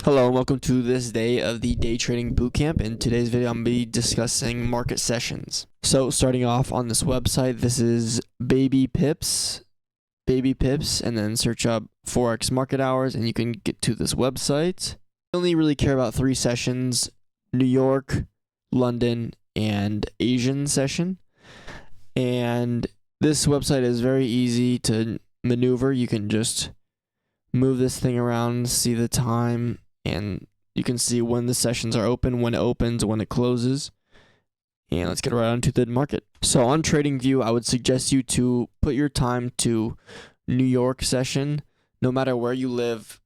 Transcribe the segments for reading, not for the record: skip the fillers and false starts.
Hello and welcome to this day of the Day Trading Bootcamp. In today's video, I'm going to be discussing market sessions. So starting off on this website, this is baby pips, and then search up Forex market hours and you can get to this website. I only really care about 3 sessions: New York, London, and Asian session. And this website is very easy to maneuver. You can just move this thing around, see the time, and you can see when the sessions are open, when it opens, when it closes. And let's get right onto the market. So on TradingView, I would suggest you to put your time to New York session. No matter where you live,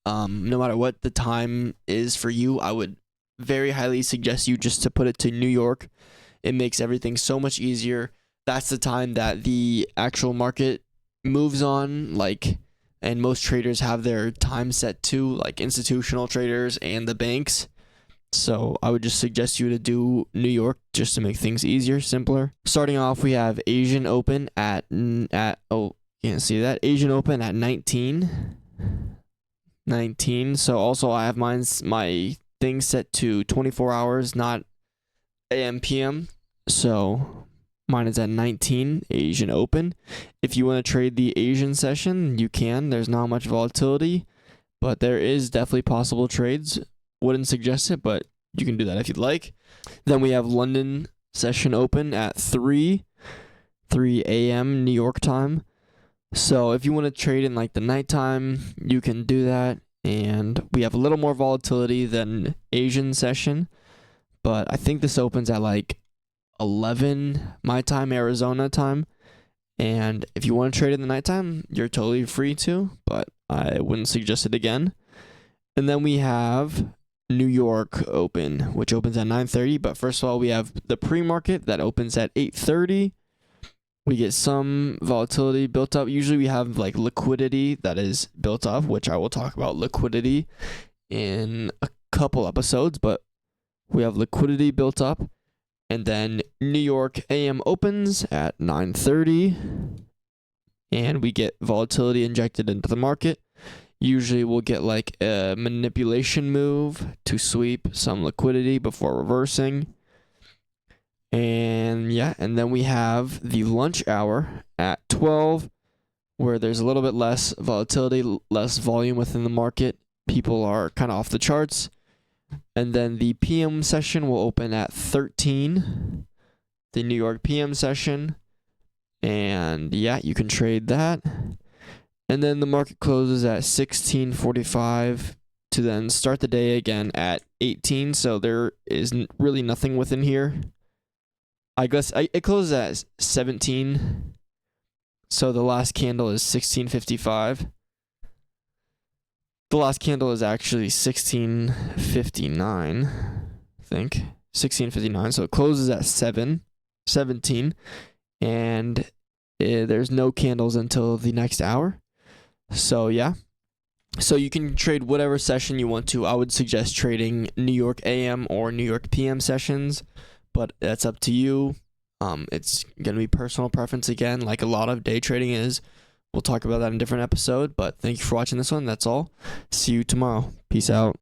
no matter what the time is for you, I would very highly suggest you just to put it to New York. It makes everything so much easier. That's the time that the actual market moves on, and most traders have their time set to, like institutional traders and the banks. So I would just suggest you to do New York just to make things easier, simpler. Starting off, we have Asian Open at oh, can't see that. Asian Open at 19. So also I have my thing set to 24 hours, not AM PM. So mine is at 19, Asian Open. If you want to trade the Asian session, you can. There's not much volatility, but there is definitely possible trades. Wouldn't suggest it, but you can do that if you'd like. Then we have London session open at 3 a.m. New York time. So if you want to trade in like the nighttime, you can do that. And we have a little more volatility than Asian session, but I think this opens at like 11 my time, Arizona time. And if you want to trade in the nighttime, you're totally free to, but I wouldn't suggest it again. And then we have New York Open, which opens at 9:30. But first of all, we have the pre-market that opens at 8:30. We get some volatility built up. Usually we have like liquidity that is built up, which I will talk about liquidity in a couple episodes, but we have liquidity built up. And then New York AM opens at 9:30, and we get volatility injected into the market. Usually we'll get like a manipulation move to sweep some liquidity before reversing. And yeah, and then we have the lunch hour at 12, where there's a little bit less volatility, less volume within the market. People are kind of off the charts. And then the PM session will open at 13, the New York PM session. And yeah, you can trade that. And then the market closes at 16:45 to then start the day again at 18. So there is really nothing within here. I guess it closes at 17. So the last candle is 16:55. The last candle is actually 16:59, I think. 16:59, so it closes at 17, and there's no candles until the next hour. So yeah. So you can trade whatever session you want to. I would suggest trading New York AM or New York PM sessions, but that's up to you. It's going to be personal preference again, like a lot of day trading is. We'll talk about that in a different episode, but thank you for watching this one. That's all. See you tomorrow. Peace out.